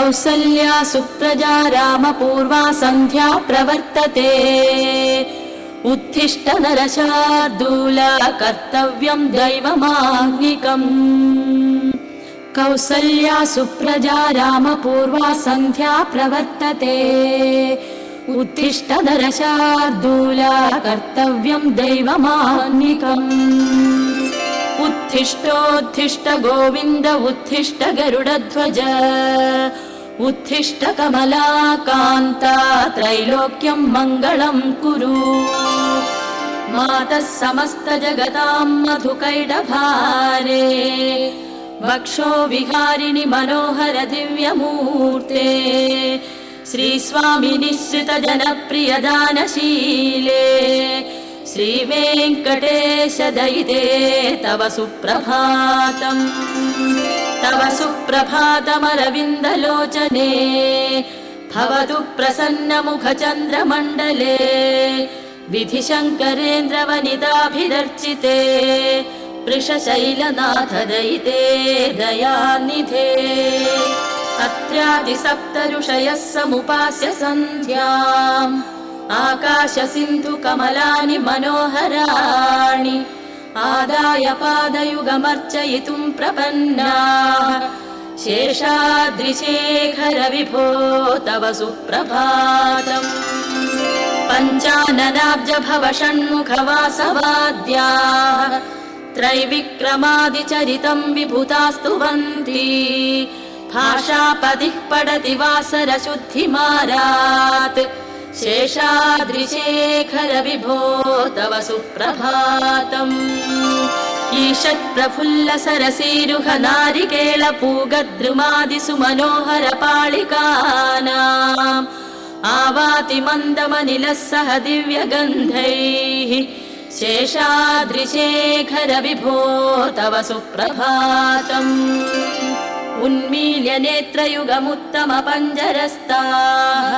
कौसल्या सुप्रजा रामपूर्वा सन्ध्या प्रवर्तते उत्तिष्ठ नरशार्दूल कर्तव्यं दैवमाह्निकम् कौसल्या सुप्रजा रामपूर्वा सन्ध्या प्रवर्तते उत्तिष्ठ नरशार्दूल कर्तव्यं दैवमाह्निकम् उत्तिष्ठोत्तिष्ठ गोविन्द उत्तिष्ठ गरुडध्वज उत्तिष्ठ कमलाकान्ता त्रैलोक्यं मङ्गलं कुरु मातः समस्त जगतां मधुकैटभारे वक्षो विहारिणि मनोहर दिव्यमूर्ते श्रीस्वामि निःसृत जनप्रिय दानशीले श्रीवेङ्कटेश दयिते तव सुप्रभातम् तव सुप्रभातमरविन्दलोचने भवतु प्रसन्नमुखचन्द्रमण्डले विधिशङ्करेन्द्रवनिताभिरर्चिते वृषशैलनाथ दयिते दयानिधे अत्र्यादिसप्तऋषयः समुपास्य सन्ध्याम् आकाश सिन्धु कमलानि मनोहराणि आदाय पादयुगमर्चयितुं प्रपन्नाः शेषाद्रिशेखर विभो तव सुप्रभातम् पञ्चाननाब्ज भव षण्मुख वासवाद्याः त्रैविक्रमादिचरितं विभुतास्तुवन्ति भाषापदिः पठति वासर शुद्धिमारात् शेषाद्रिशेखर विभो तव सुप्रभातम् ईषत् प्रफुल्ल सरसीरुह नारिकेल पूगद्रुमादिसु मनोहर पालिकानाम् आवाति मन्दमनिलः सह दिव्यगन्धैः शेषाद्रिशेखर विभो तव सुप्रभातम् उन्मील्य नेत्रयुगमुत्तम पञ्जरस्ताः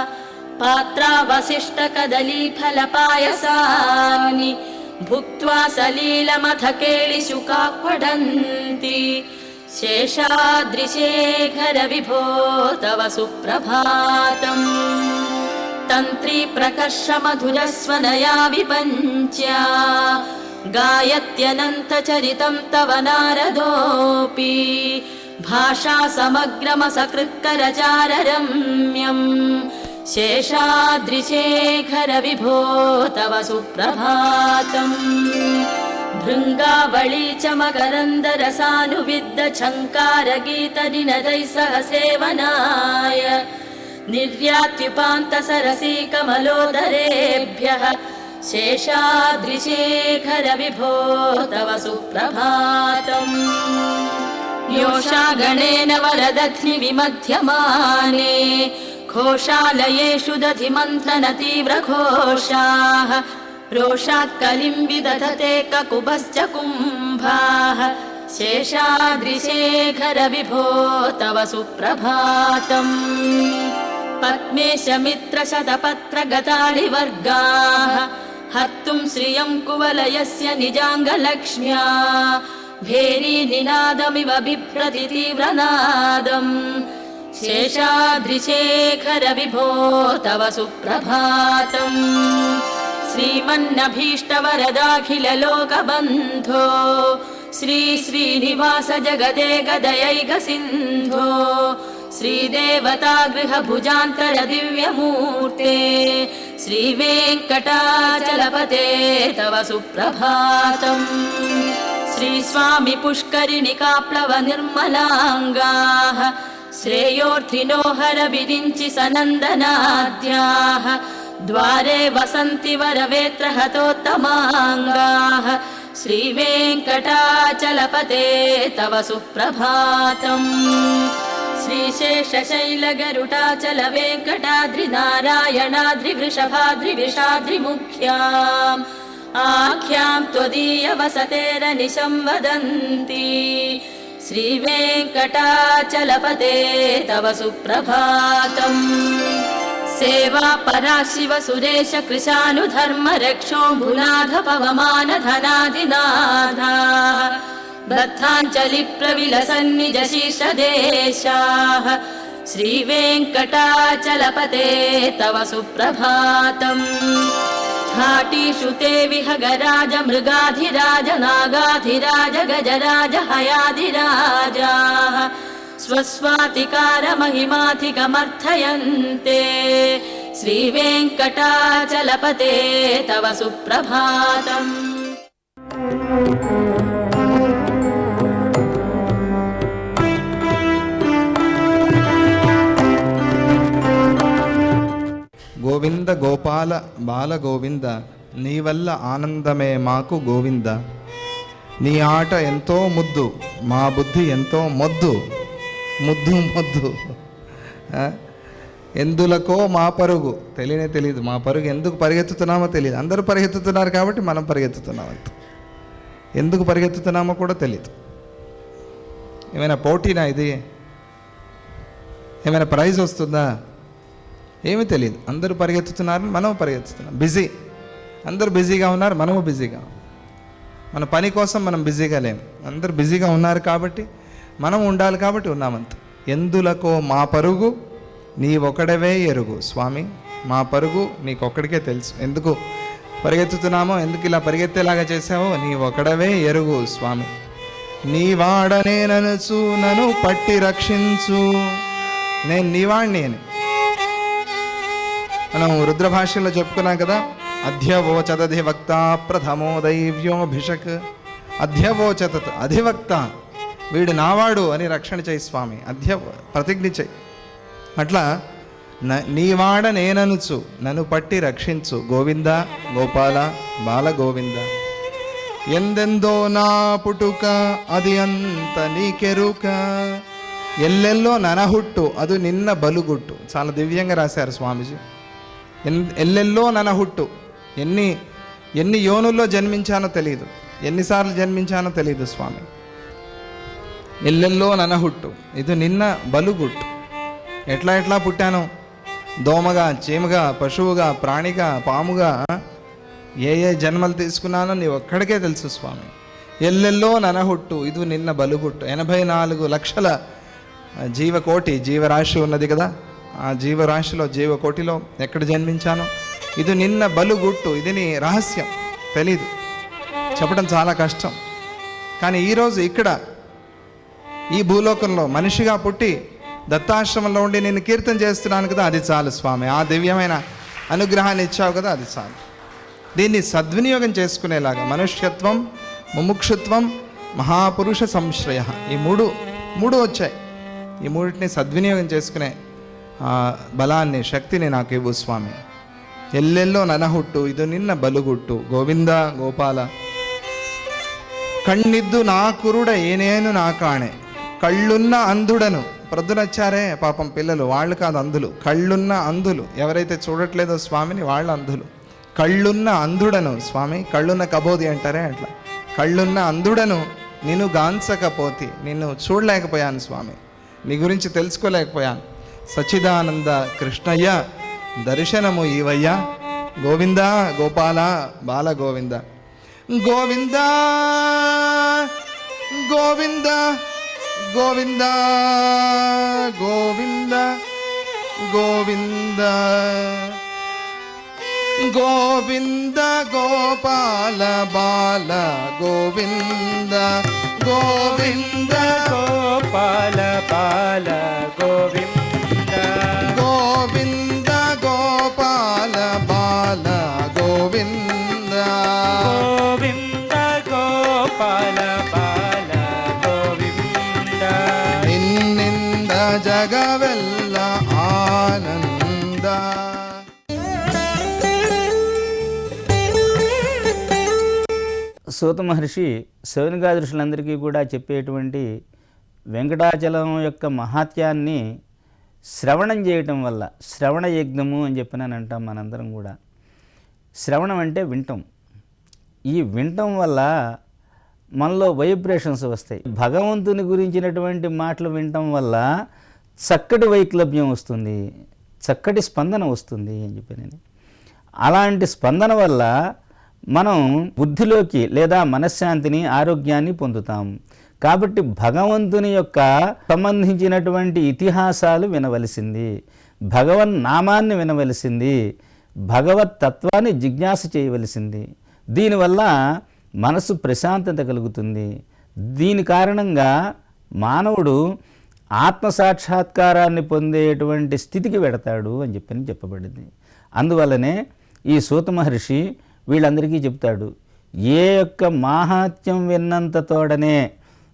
पात्रावशिष्ट कदलीफलपायसानि भुक्त्वा सलीलमथ केलिशुकाक्वडन्ति शेषाद्रिशेखर विभो तव सुप्रभातम् तन्त्री प्रकर्ष मधुरस्वनया विपञ्च्या गायत्यनन्तचरितं तव नारदोऽपि भाषा समग्रमसकृत्करचाररम्यम् शेषाद्रिशेखर विभो तव सुप्रभातम् भृङ्गावळी च मकरन्दरसानुविद्ध झङ्कारगीतनिनदैः सह सेवनाय निर्यात्युपान्त सरसी कमलोदरेभ्यः शेषाद्रिशेखर विभो तव सुप्रभातम् योषा गणेन वरदध्नि विमध्यमाने घोषालयेषु दधिमन्थन तीव्रघोषाः रोषात् कलिं विदधते ककुभश्च कुम्भाः शेषाद्रिशेखर विभो तव सुप्रभातम् पद्मेश मित्र शतपत्र गताळिवर्गाः हर्तुं श्रियं कुवलयस्य निजाङ्गलक्ष्म्या भेरी निनादमिव बिभ्रति तीव्रनादम् शेषाद्रिशेखर विभो तव सुप्रभातम् श्रीमन्नभीष्टवरदाखिल लोकबन्धो श्री श्रीनिवास जगदे गदयैक सिन्धो श्रीदेवता गृहभुजान्तर दिव्यमूर्ते श्रीवेङ्कटाचलपते तव सुप्रभातम् श्रीस्वामि पुष्करिणिकाप्लव निर्मलाङ्गाः श्रेयोर्थिनो हर विरिञ्चि सनन्दनाद्याः द्वारे वसन्ति वरवेत्र हतोत्तमाङ्गाः श्रीवेङ्कटाचलपते तव सुप्रभातम् श्रीशेषशैलगरुडाचल वेङ्कटाद्रिनारायणाद्रिवृषभाद्रिविषाद्रिमुख्याम् आख्यां त्वदीयवसतेरनिशं वदन्ति श्रीवेङ्कटाचलपते तव सुप्रभातम् सेवा परा शिव सुरेश कृशानुधर्म रक्षोऽम्बुनाथ पवमान धनादिनाथा बद्धाञ्जलि प्रविलसन्निज शीर्षदेशाः श्रीवेङ्कटाचलपते तव सुप्रभातम् घाटीषु ते विहगराज मृगाधिराज नागाधिराज गजराज हयाधिराजाः स्वस्वातिकारमहिमाधिकमर्थयन्ते श्रीवेङ्कटाचलपते तव सुप्रभातम्। గోవింద గోపాల బాల గోవింద నీ వల్ల ఆనందమే మాకు గోవింద. నీ ఆట ఎంతో ముద్దు మా బుద్ధి ఎంతో మొద్దు ముద్దు మొద్దు. ఎందులకో మా పరుగు తెలియదు. మా పరుగు ఎందుకు పరిగెత్తుతున్నామో తెలియదు. అందరూ పరిగెత్తుతున్నారు కాబట్టి మనం పరిగెత్తుతున్నాం అంత. ఎందుకు పరిగెత్తుతున్నామో కూడా తెలియదు. ఏమైనా పోటీనా ఇది? ఏమైనా ప్రైజ్ వస్తుందా? ఏమీ తెలియదు. అందరూ పరిగెత్తుతున్నారు, మనం పరిగెత్తుతున్నాం. బిజీ, అందరూ బిజీగా ఉన్నారు, మనము బిజీగా. మన పని కోసం మనం బిజీగా లేము. అందరూ బిజీగా ఉన్నారు కాబట్టి మనం ఉండాలి కాబట్టి ఉన్నామంత. ఎందులకో మా పరుగు నీ ఒకడవే ఎరుగు స్వామి. మా పరుగు నీకొక్కడికే తెలుసు. ఎందుకు పరిగెత్తుతున్నామో, ఎందుకు ఇలా పరిగెత్తేలాగా చేసావో నీ ఒకడవే ఎరుగు స్వామి. నీ వాడనే ననుచు నన్ను పట్టి రక్షించు. నేను నీవాణ్ణి అని మనం రుద్రభాష్యంలో చెప్పుకున్నాం కదా. అధ్యవోచదధివక్త ప్రథమో దైవ్యోభిషక్. అధ్యవోచతత్ అధివక్త, వీడు నావాడు అని రక్షణ చేయి స్వామి. ప్రతిజ్ఞ చేయి. అట్లా నీవాడ నేననుచు నన్ను పట్టి రక్షించు గోవింద గోపాల బాల గోవింద. ఎందెందో నా పుట్టుక అది అంత నీకెరుక. ఎల్లెల్లో ననహుట్టు అది నిన్న బలుగుట్టు. చాలా దివ్యంగా రాశారు స్వామీజీ. ఎల్లెల్లో ననహుట్టు. ఎన్ని యోనుల్లో జన్మించానో తెలియదు, ఎన్నిసార్లు జన్మించానో తెలియదు స్వామి. ఎల్లెల్లో ననహుట్టు ఇది నిన్న బలుగుట్టు. ఎట్లా పుట్టాను? దోమగా, చీమగా, పశువుగా, ప్రాణిగా, పాముగా ఏ జన్మలు తీసుకున్నానో నీ ఒక్కడికే తెలుసు స్వామి. ఎల్లెల్లో ననహుట్టు ఇది నిన్న బలుగుట్టు. 84 లక్షల జీవకోటి జీవరాశి ఉన్నది కదా. ఆ జీవరాశిలో జీవకోటిలో ఎక్కడ జన్మించానో ఇది నిన్న బలుగుట్టు. ఇది నీ రహస్యం తెలీదు, చెప్పడం చాలా కష్టం. కానీ ఈరోజు ఇక్కడ ఈ భూలోకంలో మనిషిగా పుట్టి దత్తాశ్రమంలో ఉండి నేను కీర్తన చేస్తున్నాను కదా, అది చాలు స్వామి. ఆ దివ్యమైన అనుగ్రహాన్ని ఇచ్చావు కదా, అది చాలు. దీన్ని సద్వినియోగం చేసుకునేలాగా మనుష్యత్వం, ముముక్షుత్వం, మహాపురుష సంశ్రయ ఈ మూడు వచ్చాయి. ఈ మూడింటిని సద్వినియోగం చేసుకునే బలాన్ని, శక్తిని నాకు ఇవ్వు స్వామి. ఎల్లెల్లో ననహుట్టు ఇది నిన్న బలుగుట్టు గోవింద గోపాల. కಣ್ಣಿದ್ದು నా కురుడ ఏనేను నా కాణೆ. కళ్ళున్న అంధుడను. ప్రొద్దునొచ్చారే పాపం పిల్లలు, వాళ్ళు కాదు అంధులు. కళ్ళున్న అంధులు ఎవరైతే చూడట్లేదో స్వామిని వాళ్ళు అంధులు. కళ్ళున్న అంధుడను స్వామి. కళ్ళున్న కబోది అంటారే అట్లా. కళ్ళున్న అంధుడను నిన్ను గాంచకపోతే, నిన్ను చూడలేకపోయాను స్వామి, నీ గురించి తెలుసుకోలేకపోయాను. సచ్చిదానంద కృష్ణయ్య దర్శనము ఈవయ్య. గోవింద గోపాల బాల గోవింద. గోవింద గోవింద గోవింద గోవింద గోవింద గోవింద గోపాల బాల గోవింద. గోవింద గోపాల బాల గోవింద. గోవింద గోపాల బాల గోవింద. గోవింద గోపాల బాల గోవింద. నిన్నింದ జగವೆಲ್ಲ ఆనంద. సూత మహర్షి శౌనకాది ఋషులందరికీ కూడా చెప్పేటువంటి వెంకటాచలం యొక్క మహాత్యాన్ని శ్రవణం చేయటం వల్ల, శ్రవణ యజ్ఞము అని చెప్పినని అంటాం మనందరం కూడా. శ్రవణం అంటే వింటం. ఈ వింటం వల్ల మనలో వైబ్రేషన్స్ వస్తాయి. భగవంతుని గురించినటువంటి మాటలు వినటం వల్ల చక్కటి వైక్లభ్యం వస్తుంది, చక్కటి స్పందన వస్తుంది అని చెప్పి నేను. అలాంటి స్పందన వల్ల మనం బుద్ధిలోకి లేదా మనశ్శాంతిని, ఆరోగ్యాన్ని పొందుతాం. కాబట్టి భగవంతుని యొక్క సంబంధించినటువంటి ఇతిహాసాలు వినవలసింది, భగవన్ నామాన్ని వినవలసింది, భగవత్ తత్వాన్ని జిజ్ఞాస చేయవలసింది. దీనివల్ల మనసు ప్రశాంతత కలుగుతుంది. దీని కారణంగా మానవుడు ఆత్మసాక్షాత్కారాన్ని పొందేటువంటి స్థితికి వెడతాడు అని చెప్పబడింది. అందువల్లనే ఈ సూత మహర్షి వీళ్ళందరికీ చెప్తాడు, ఏ యొక్క మాహాత్మ్యం విన్నంత తోడనే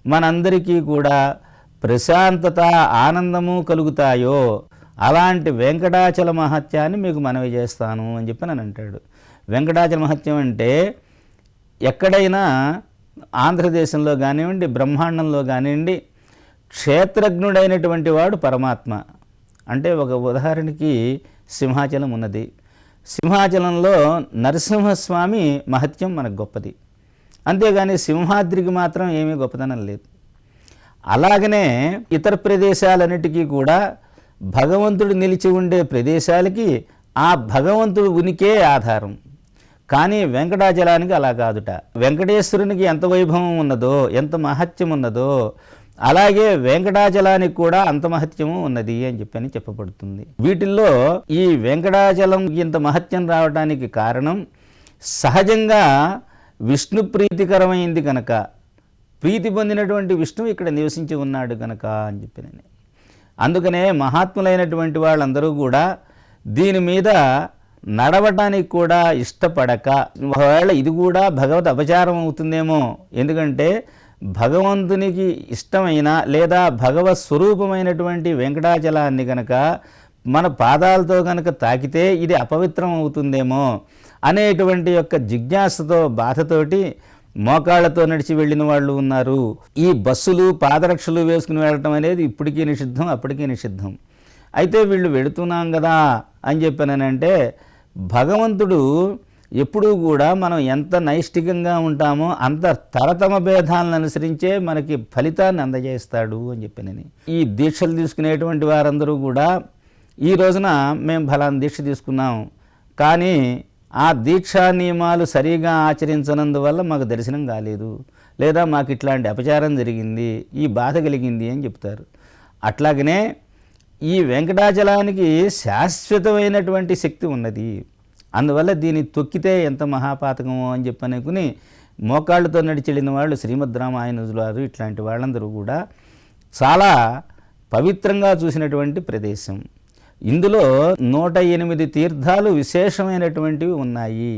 మనందరికీ కూడా ప్రశాంతత ఆనందము కలుగుతాయో అలాంటి వెంకటాచల మహత్యాన్ని మీకు మనవి చేస్తాను అని చెప్పి నన్ను అంటాడు. వెంకటాచల మహత్యం అంటే ఎక్కడైనా ఆంధ్రదేశంలో కానివ్వండి, బ్రహ్మాండంలో కానివ్వండి, క్షేత్రజ్ఞుడైనటువంటి వాడు పరమాత్మ. అంటే ఒక ఉదాహరణకి సింహాచలం ఉన్నది. సింహాచలంలో నరసింహస్వామి మహత్యం మనకు గొప్పది, అంతేగాని సింహాద్రికి మాత్రం ఏమీ గొప్పతనం లేదు. అలాగనే ఇతర ప్రదేశాలన్నిటికీ కూడా భగవంతుడు నిలిచి ఉండే ప్రదేశాలకి ఆ భగవంతుడు ఉనికే ఆధారం. కానీ వెంకటాచలానికి అలా కాదుట. వెంకటేశ్వరునికి ఎంత వైభవం ఉన్నదో, ఎంత మహత్యం ఉన్నదో, అలాగే వెంకటాచలానికి కూడా అంత మహత్యము ఉన్నది అని చెప్పబడుతుంది. వీటిల్లో ఈ వెంకటాచలం ఇంత మహత్యం రావడానికి కారణం సహజంగా విష్ణు ప్రీతికరమైంది కనుక, ప్రీతి పొందినటువంటి విష్ణువు ఇక్కడ నివసించి ఉన్నాడు కనుక అని చెప్పినని. అందుకనే మహాత్ములైనటువంటి వాళ్ళందరూ కూడా దీని మీద నడవటానికి కూడా ఇష్టపడక, ఒకవేళ ఇది కూడా భగవద్ అపచారం అవుతుందేమో, ఎందుకంటే భగవంతునికి ఇష్టమైన లేదా భగవత్ స్వరూపమైనటువంటి వెంకటాచలాన్ని కనుక మన పాదాలతో కనుక తాకితే ఇది అపవిత్రం అవుతుందేమో అనేటువంటి యొక్క జిజ్ఞాసతో, బాధతోటి మోకాళ్లతో నడిచి వెళ్ళిన వాళ్ళు ఉన్నారు. ఈ బస్సులు పాదరక్షలు వేసుకుని వెళ్ళటం అనేది ఇప్పటికీ నిషిద్ధం, అప్పటికీ నిషిద్ధం. అయితే వీళ్ళు వెళుతున్నాం కదా అని చెప్పానంటే, భగవంతుడు ఎప్పుడూ కూడా మనం ఎంత నైష్టికంగా ఉంటామో అంత తరతమ భేదాలను అనుసరించే మనకి ఫలితాన్ని అందజేస్తాడు అని చెప్పానని. ఈ దీక్షలు తీసుకునేటువంటి వారందరూ కూడా ఈ రోజున మేము ఫలానా దీక్ష తీసుకున్నాం, కానీ ఆ దీక్షా నియమాలు సరిగా ఆచరించనందువల్ల మాకు దర్శనం కాలేదు, లేదా మాకు ఇట్లాంటి అపచారం జరిగింది, ఈ బాధ కలిగింది అని చెప్తారు. అట్లాగనే ఈ వెంకటాచలానికి శాశ్వతమైనటువంటి శక్తి ఉన్నది. అందువల్ల దీన్ని తొక్కితే ఎంత మహాపాతకమో అని చెప్పనుకుని మోకాళ్ళతో నడిచెళ్ళిన వాళ్ళు శ్రీమద్ రామాయణులు వారు ఇట్లాంటి వాళ్ళందరూ కూడా చాలా పవిత్రంగా చూసినటువంటి ప్రదేశం. ఇందులో 108 తీర్థాలు విశేషమైనటువంటివి ఉన్నాయి.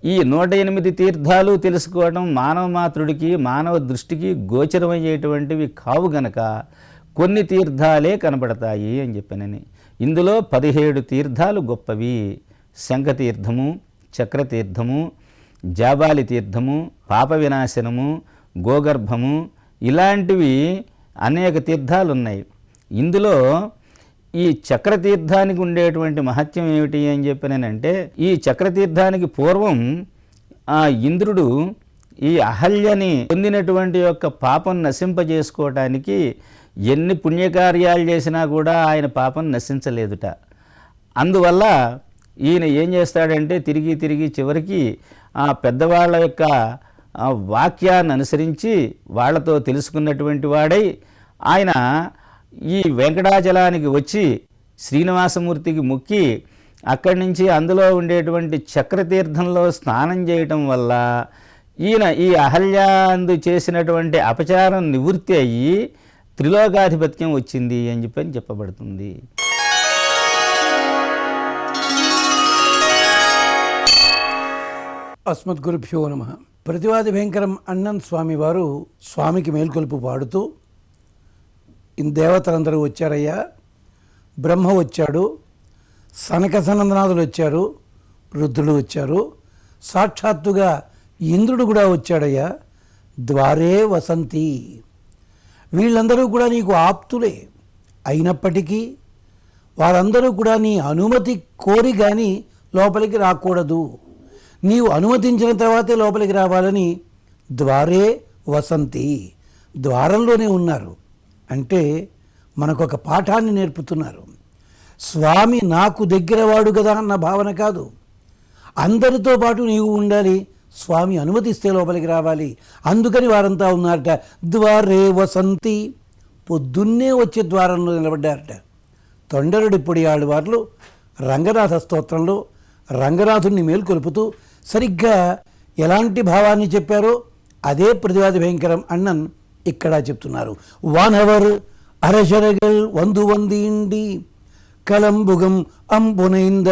ఈ 108 తీర్థాలు తెలుసుకోవడం మానవ మాతృడికి, మానవ దృష్టికి గోచరమయ్యేటువంటివి కావు గనక కొన్ని తీర్థాలే కనపడతాయి అని చెప్పానని. ఇందులో 17 తీర్థాలు గొప్పవి. శంఖతీర్థము, చక్రతీర్థము, జాబాలి తీర్థము, పాప వినాశనము, గోగర్భము, ఇలాంటివి అనేక తీర్థాలు ఉన్నాయి. ఇందులో ఈ చక్రతీర్థానికి ఉండేటువంటి మహత్యం ఏమిటి అని చెప్పినంటే, ఈ చక్రతీర్థానికి పూర్వం ఆ ఇంద్రుడు ఈ అహల్యని పొందినటువంటి యొక్క పాపం నశింపజేసుకోవటానికి ఎన్ని పుణ్యకార్యాలు చేసినా కూడా ఆయన పాపం నశించలేదుట. అందువల్ల ఈయన ఏం చేస్తాడంటే తిరిగి తిరిగి చివరికి ఆ పెద్దవాళ్ళ యొక్క వాక్యాన్ని అనుసరించి వాళ్ళతో తెలుసుకున్నటువంటి వాడై ఆయన ఈ వెంకటాచలానికి వచ్చి శ్రీనివాసమూర్తికి మొక్కి అక్కడి నుంచి అందులో ఉండేటువంటి చక్రతీర్థంలో స్నానం చేయటం వల్ల ఈయన ఈ అహల్యాందు చేసినటువంటి అపచారం నివృత్తి అయ్యి త్రిలోకాధిపత్యం వచ్చింది అని చెప్పబడుతుంది. అస్మద్గురుభ్యో నమః. ప్రతివాది భయంకరం అన్నన్ స్వామి వారు స్వామికి మేల్కొలుపు పాడుతూ, దేవతలందరూ వచ్చారయ్యా, బ్రహ్మ వచ్చాడు, సనక సనందనాథులు వచ్చారు, రుద్రుడు వచ్చారు, సాక్షాత్తుగా ఇంద్రుడు కూడా వచ్చాడయ్యా, ద్వారే వసంతి. వీళ్ళందరూ కూడా నీకు ఆప్తులే అయినప్పటికీ వారందరూ కూడా నీ అనుమతి కోరి కానీ లోపలికి రాకూడదు, నీవు అనుమతించిన తర్వాతే లోపలికి రావాలని ద్వారే వసంతి, ద్వారంలోనే ఉన్నారు. అంటే మనకొక పాఠాన్ని నేర్పుతున్నారు. స్వామి నాకు దగ్గరవాడు కదా అన్న భావన కాదు, అందరితో పాటు నీవు ఉండాలి, స్వామి అనుమతిస్తే లోపలికి రావాలి. అందుకని వారంతా ఉన్నారట. ద్వారే వసంతి, పొద్దున్నే వచ్చే ద్వారంలో నిలబడ్డారట. తొండరుడిప్పుడు ఆళ్ళవార్లు రంగనాథ స్తోత్రంలో రంగనాథుణ్ణి మేల్కొలుపుతూ సరిగ్గా ఎలాంటి భావాన్ని చెప్పారో అదే ప్రతివాది భయంకరం అన్నన్ ఇక్కడ చెప్తున్నారు. వానవర్ அரசர்கள் வந்து வந்தீண்டி கலம்புகம் అంబునైంద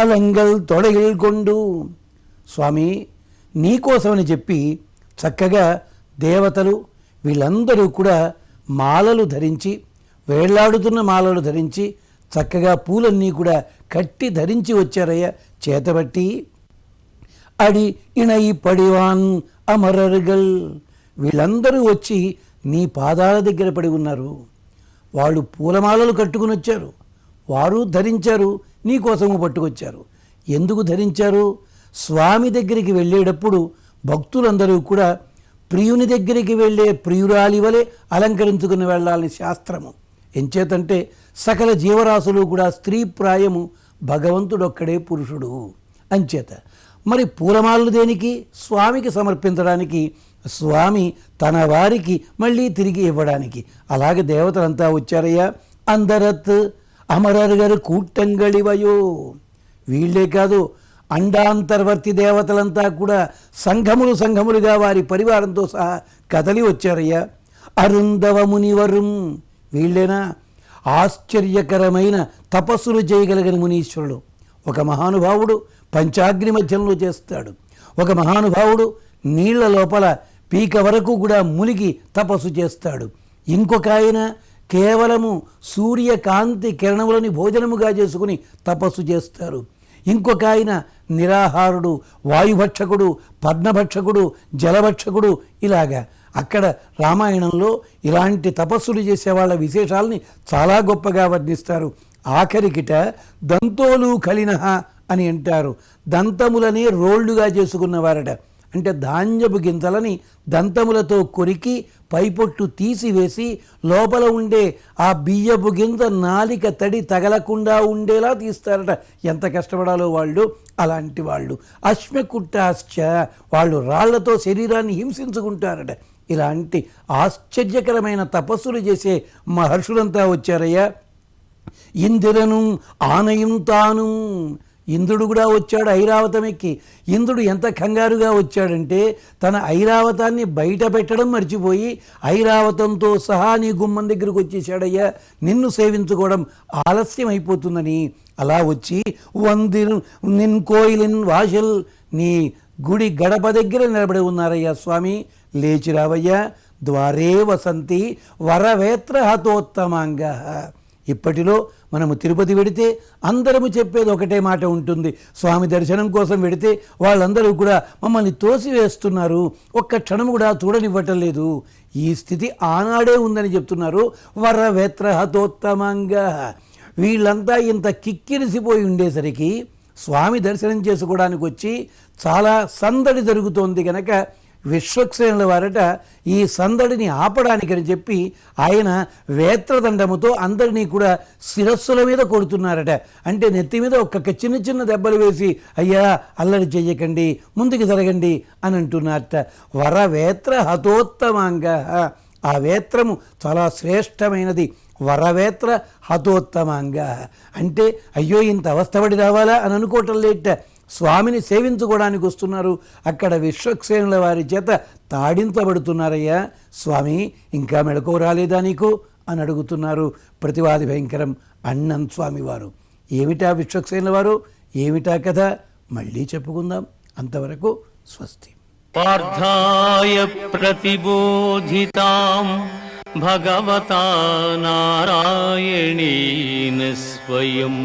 అలంగల్ తొడగిల్ కొండు. స్వామి నీకోసమని చెప్పి చక్కగా దేవతలు వీళ్ళందరూ కూడా మాలలు ధరించి, వేళ్లాడుతున్న మాలలు ధరించి, చక్కగా పూలన్నీ కూడా కట్టి ధరించి వచ్చారయ్య చేతబట్టి. అడి ఇణయి పడివాన్ అమరర్గల్, వీళ్ళందరూ వచ్చి నీ పాదాల దగ్గర పడి ఉన్నారు. వాళ్ళు పూలమాలలు కట్టుకుని వచ్చారు, వారు ధరించారు, నీకోసము పట్టుకొచ్చారు. ఎందుకు ధరించారు? స్వామి దగ్గరికి వెళ్ళేటప్పుడు భక్తులందరూ కూడా ప్రియుని దగ్గరికి వెళ్ళే ప్రియురాలి వలె అలంకరించుకుని వెళ్ళాలని శాస్త్రము. ఎంచేతంటే సకల జీవరాశులు కూడా స్త్రీ ప్రాయము, భగవంతుడొక్కడే పురుషుడు అంచేత. మరి పూలమాలలు దేనికి? స్వామికి సమర్పించడానికి, స్వామి తన వారికి మళ్ళీ తిరిగి ఇవ్వడానికి. అలాగే దేవతలంతా వచ్చారయ్యా. అందరత్ అమరర్గర్ కూట్టంగళివయో, వీళ్ళే కాదు అండాంతర్వర్తి దేవతలంతా కూడా సంఘములు సంఘములుగా వారి పరివారంతో సహా కదలి వచ్చారయ్యా. అరుంధవ మునివరుం, వీళ్ళేనా? ఆశ్చర్యకరమైన తపస్సులు చేయగలిగిన మునీశ్వరుడు. ఒక మహానుభావుడు పంచాగ్ని మధ్యంలో చేస్తాడు. ఒక మహానుభావుడు నీళ్ల లోపల పీక వరకు కూడా మునిగి తపస్సు చేస్తాడు. ఇంకొక ఆయన కేవలము సూర్యకాంతి కిరణములని భోజనముగా చేసుకుని తపస్సు చేస్తారు. ఇంకొక ఆయన నిరాహారుడు, వాయుభక్షకుడు, పద్మభక్షకుడు, జలభక్షకుడు. ఇలాగా అక్కడ రామాయణంలో ఇలాంటి తపస్సులు చేసేవాళ్ళ విశేషాలని చాలా గొప్పగా వర్ణిస్తారు. ఆఖరికిట దంతోలు కలినహ అని అంటారు. దంతములని రోళ్లుగా చేసుకున్నవారట. అంటే ధాన్యపు గింజలని దంతములతో కొరికి పైపొట్టు తీసివేసి లోపల ఉండే ఆ బియ్యపు గింజ నాలిక తడి తగలకుండా ఉండేలా తీస్తారట. ఎంత కష్టపడాలో వాళ్ళు. అలాంటి వాళ్ళు అశ్మకుట్టాశ్చ, వాళ్ళు రాళ్లతో శరీరాన్ని హింసించుకుంటారట. ఇలాంటి ఆశ్చర్యకరమైన తపస్సులు చేసే మహర్షులంతా వచ్చారయ్యా. ఇందిరను ఆనయం తాను, ఇంద్రుడు కూడా వచ్చాడు ఐరావతం ఎక్కి. ఇంద్రుడు ఎంత కంగారుగా వచ్చాడంటే తన ఐరావతాన్ని బయట పెట్టడం మర్చిపోయి ఐరావతంతో సహా నీ గుమ్మం దగ్గరకు వచ్చేసాడయ్యా. నిన్ను సేవించుకోవడం ఆలస్యం అయిపోతుందని అలా వచ్చి వందిరు నిన్ కోయిలిన్ వాషల్, నీ గుడి గడప దగ్గర నిలబడి ఉన్నారయ్యా. స్వామి లేచి రావయ్యా. ద్వారే వసంతి వరవేత్ర హతోత్తమాంగ. ఇప్పటిలో మనము తిరుపతి వెడితే అందరము చెప్పేది ఒకటే మాట ఉంటుంది. స్వామి దర్శనం కోసం వెడితే వాళ్ళందరూ కూడా మమ్మల్ని తోసివేస్తున్నారు, ఒక్క క్షణం కూడా చూడనివ్వటం లేదు. ఈ స్థితి ఆనాడే ఉందని చెప్తున్నారు. వరవేత్ర హతోత్తమంగా. వీళ్ళంతా ఇంత కిక్కిరిసిపోయి ఉండేసరికి స్వామి దర్శనం చేసుకోవడానికి వచ్చి చాలా సందడి జరుగుతోంది కనుక విశ్వక్సేనుల వారట ఈ సందడిని ఆపడానికని చెప్పి ఆయన వేత్రదండముతో అందరినీ కూడా శిరస్సుల మీద కొడుతున్నారట. అంటే నెత్తి మీద ఒక్కొక్క చిన్న చిన్న దెబ్బలు వేసి అయ్యా అల్లరి చెయ్యకండి, ముందుకు జరగండి అని అంటున్నారట. వరవేత్ర హతోత్తమాంగా. ఆ వేత్రము చాలా శ్రేష్టమైనది. వరవేత్ర హతోత్తమాంగా అంటే అయ్యో ఇంత అవస్థపడి రావాలా అని అనుకోవటం లేట. స్వామిని సేవించుకోవడానికి వస్తున్నారు. అక్కడ విశ్వక్సేనుల వారి చేత తాడించబడుతున్నారయ్యా. స్వామి ఇంకా మెళకువ రాలేదా నీకు అని అడుగుతున్నారు ప్రతివాది భయంకరం అన్నన్ స్వామి వారు. ఏమిటా విశ్వక్సేనుల వారు, ఏమిటా కథ మళ్ళీ చెప్పుకుందాం. అంతవరకు స్వస్తి. పార్థాయ ప్రతిబోధితాం భగవతా నారాయణేన స్వయం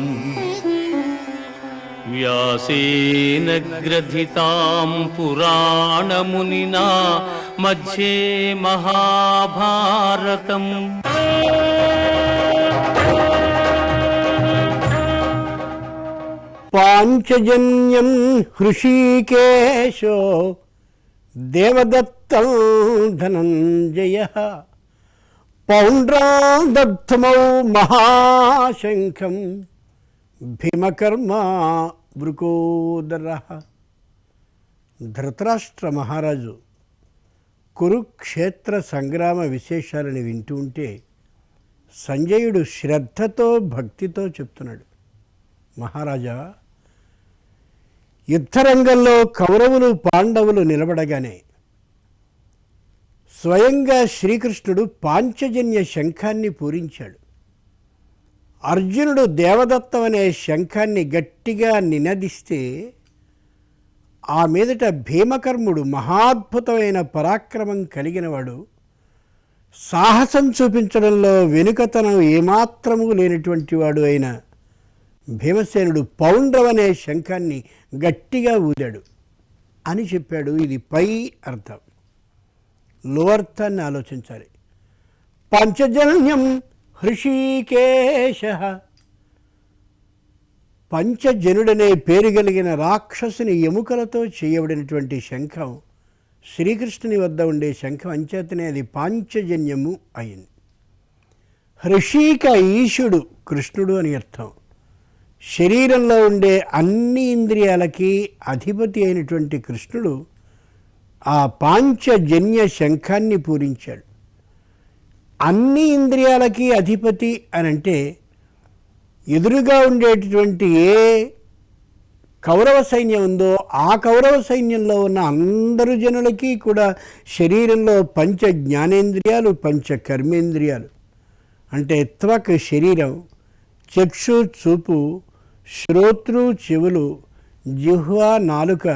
వ్యాసేన గ్రథితాం పురాణమునినా మధ్యే మహాభారతం. పాంచజన్యం హృషీకేశో దేవదత్తం ధనంజయః పౌండ్రాదర్థమౌ మహాశంఖం భీమకర్మ వృకోదరః. ధృతరాష్ట్ర మహారాజు కురుక్షేత్ర సంగ్రామ విశేషాలని వింటూ ఉంటే సంజయుడు శ్రద్ధతో భక్తితో చెప్తున్నాడు, మహారాజా, యుద్ధరంగంలో కౌరవులు పాండవులు నిలబడగానే స్వయంగా శ్రీకృష్ణుడు పాంచజన్య శంఖాన్ని పూరించాడు. అర్జునుడు దేవదత్తం అనే శంఖాన్ని గట్టిగా నినదిస్తే ఆ మీదట భీమకర్ముడు మహాద్భుతమైన పరాక్రమం కలిగినవాడు, సాహసం చూపించడంలో వెనుకతనం ఏమాత్రము లేనటువంటి వాడు అయిన భీమసేనుడు పౌండ్రం అనే శంఖాన్ని గట్టిగా ఊదాడు అని చెప్పాడు. ఇది పై అర్థం. లోర్థాన్ని ఆలోచించాలి. పంచజన్యం హృషీకేశ, పంచజనుడనే పేరు కలిగిన రాక్షసుని ఎముకలతో చేయబడినటువంటి శంఖం శ్రీకృష్ణుని వద్ద ఉండే శంఖం, అంచేతనే అది పాంచజన్యము అయింది. హృషీక ఈశుడు కృష్ణుడు అని అర్థం. శరీరంలో ఉండే అన్ని ఇంద్రియాలకి అధిపతి అయినటువంటి కృష్ణుడు ఆ పాంచజన్య శంఖాన్ని పూరించాడు. అన్ని ఇంద్రియాలకి అధిపతి అని అంటే ఎదురుగా ఉండేటటువంటి ఏ కౌరవ సైన్యం ఉందో ఆ కౌరవ సైన్యంలో ఉన్న అందరు జనులకి కూడా శరీరంలో పంచ జ్ఞానేంద్రియాలు, పంచ కర్మేంద్రియాలు అంటే త్వక్ శరీరం, చక్షు చూపు, శ్రోత్రు చెవులు, జిహ్వ నాలుక,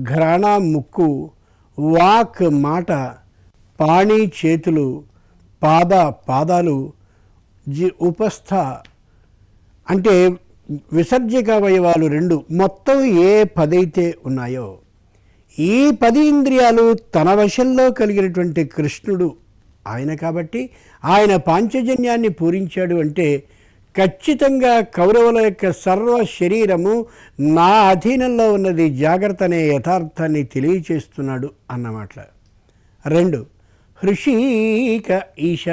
ఘ్రాణ ముక్కు, వాక్ మాట, పాణి చేతులు, పాదాలు, ఉపస్థ అంటే విసర్జక అవయవాలు 2, మొత్తం ఏ 10 అయితే ఉన్నాయో ఈ 10 ఇంద్రియాలు తన వశంలో కలిగినటువంటి కృష్ణుడు ఆయన. కాబట్టి ఆయన పాంచజన్యాన్ని పూరించాడు అంటే ఖచ్చితంగా కౌరవుల యొక్క సర్వ శరీరము నా అధీనంలో ఉన్నది, జాగ్రత్త అనే యథార్థాన్ని తెలియచేస్తున్నాడు అన్నమాట. 2 హృషీక ఈశ,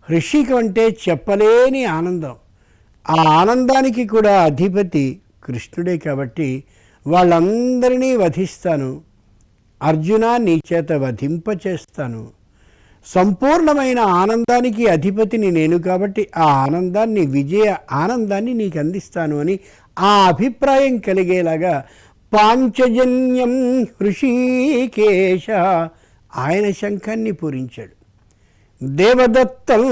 హృషికం అంటే చెప్పలేని ఆనందం. ఆ ఆనందానికి కూడా అధిపతి కృష్ణుడే. కాబట్టి వాళ్ళందరినీ వధిస్తాను, అర్జున నీ చేత వధింపచేస్తాను, సంపూర్ణమైన ఆనందానికి అధిపతిని నేను కాబట్టి ఆ ఆనందాన్ని, విజయ ఆనందాన్ని నీకు అందిస్తాను అని ఆ అభిప్రాయం కలిగేలాగా పాంచజన్యం హృషీకేశ ఆయన శంఖాన్ని పూరించాడు. దేవదత్తం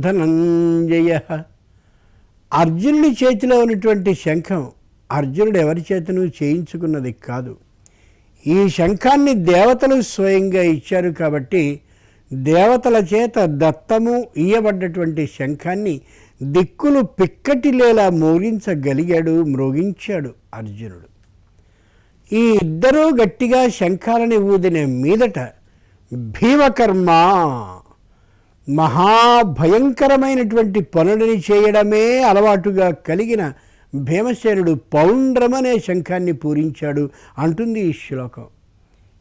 ధనంజయ, అర్జునుడి చేతిలో ఉన్నటువంటి శంఖం అర్జునుడు ఎవరి చేతను చేయించుకున్నది కాదు. ఈ శంఖాన్ని దేవతలు స్వయంగా ఇచ్చారు కాబట్టి దేవతల చేత దత్తము ఇయ్యబడ్డటువంటి శంఖాన్ని దిక్కులు పిక్కటిలేలా మ్రోగించాడు అర్జునుడు. ఈ ఇద్దరూ గట్టిగా శంఖాలని ఊదిన మీదట భీమకర్మ మహాభయంకరమైనటువంటి పనులని చేయడమే అలవాటుగా కలిగిన భీమసేనుడు పౌండ్రమనే శంఖాన్ని పూరించాడు అంటుంది ఈ శ్లోకం.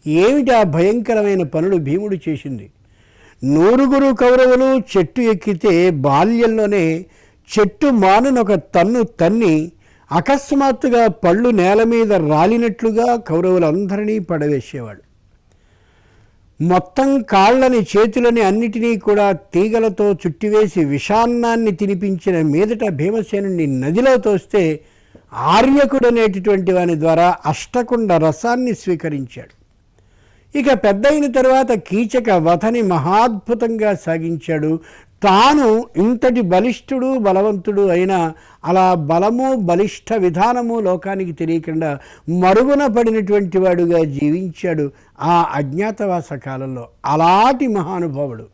ఏమిటి ఆ భయంకరమైన పనులు భీముడు చేసింది? 100 కౌరవులు చెట్టు ఎక్కితే బాల్యంలోనే చెట్టు మానునొక తన్ను తన్ని అకస్మాత్తుగా పళ్ళు నేల మీద రాలినట్లుగా కౌరవులందరినీ పడవేసేవాడు. మొత్తం కాళ్ళని, చేతులని అన్నిటినీ కూడా తీగలతో చుట్టివేసి విషాన్నాన్ని తినిపించిన మీదట భీమసేనుని నదిలో తోస్తే ఆర్యకుడనేటటువంటి వాని ద్వారా అష్టకుండ రసాన్ని స్వీకరించాడు. ఇక పెద్దయిన తరువాత కీచక వధని మహాద్భుతంగా సాగించాడు. తాను ఇంతటి బలిష్ఠుడు బలవంతుడు అయినా అలా బలము బలిష్ఠ విధానము లోకానికి తెలియకుండా మరుగున పడినటువంటి వాడుగా జీవించాడు ఆ అజ్ఞాతవాస కాలంలో. అలాంటి మహానుభావుడు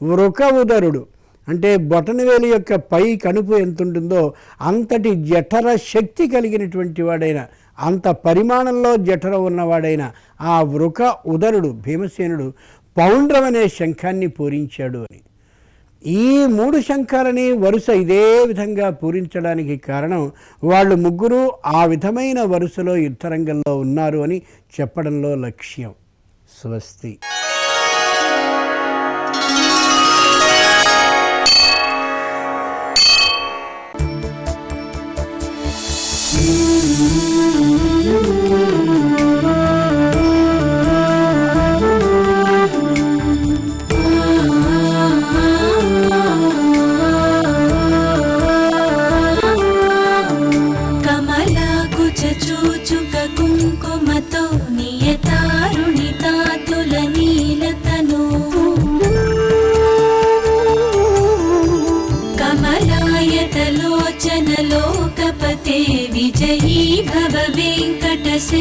వృక ఉదరుడు అంటే బొటనవేలు యొక్క పై కనుపు ఎంతుంటుందో అంతటి జఠర శక్తి కలిగినటువంటి వాడైన, అంత పరిమాణంలో జఠర ఉన్నవాడైన ఆ వృక ఉదరుడు భీమసేనుడు పౌండ్రం అనే శంఖాన్ని పూరించాడు అని. ఈ 3 శంఖాలని వరుస ఇదే విధంగా పూరించడానికి కారణం వాళ్ళు ముగ్గురు ఆ విధమైన వరుసలో యుద్ధరంగంలో ఉన్నారు అని చెప్పడంలో లక్ష్యం. స్వస్తి.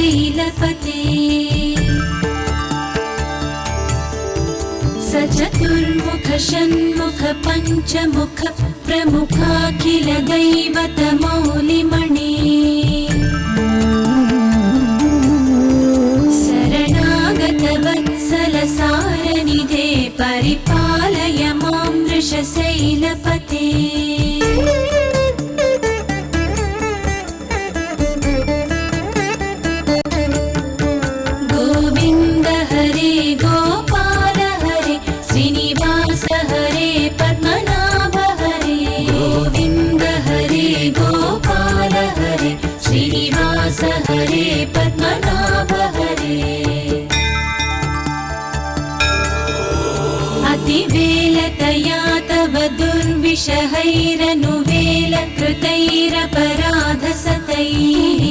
वृषशैलपते स चतुर्मुख षण्मुख पञ्चमुख प्रमुखाखिल दैवतमौलिमणि शरणागत वत्सल सारनिधे परिपालय मां वृषशैलपते गोविन्द हरे गोपाल हरे श्रीनिवास हरे पद्मनाभ हरे गोविन्द हरे गोपाल हरे श्रीनिवास हरे पद्मनाभ हरे अतिवेलतया तव दुर्विषहैरनुवेलकृतैरपराधसतैः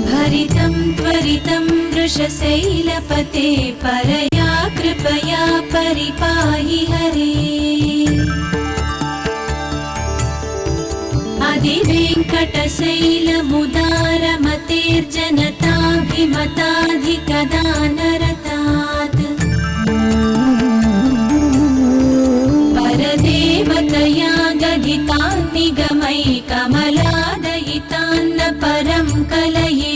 भरितं त्वरितं वृषशैलपते परया कृपया परिपाहि हरे अधिवेङ्कटशैलमुदारमतेर्जनताभिमताधिकदानरतात् परदेवतया गदितान् निगमैकमलादयितान्न परं कलये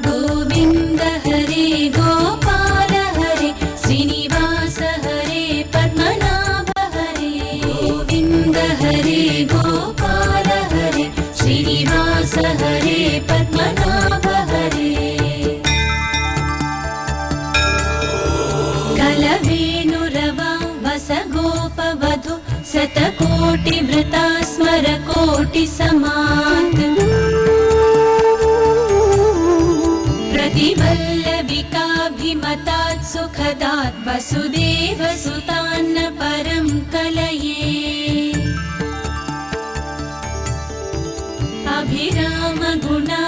गोविन्द हरे गोपाल हरे श्रीनिवास हरे पद्मनाभ हरे गोविन्द हरे गोपाल हरे श्रीनिवास हरे पद्मनाभ हरे कलवेणुरवा वसगोपवधु शतकोटिवृता स्मरकोटिसमात् प्रतिवल्लविकाभिमतात् सुखदात् वसुदेवसुतान्न परं कलये अभिराम गुणा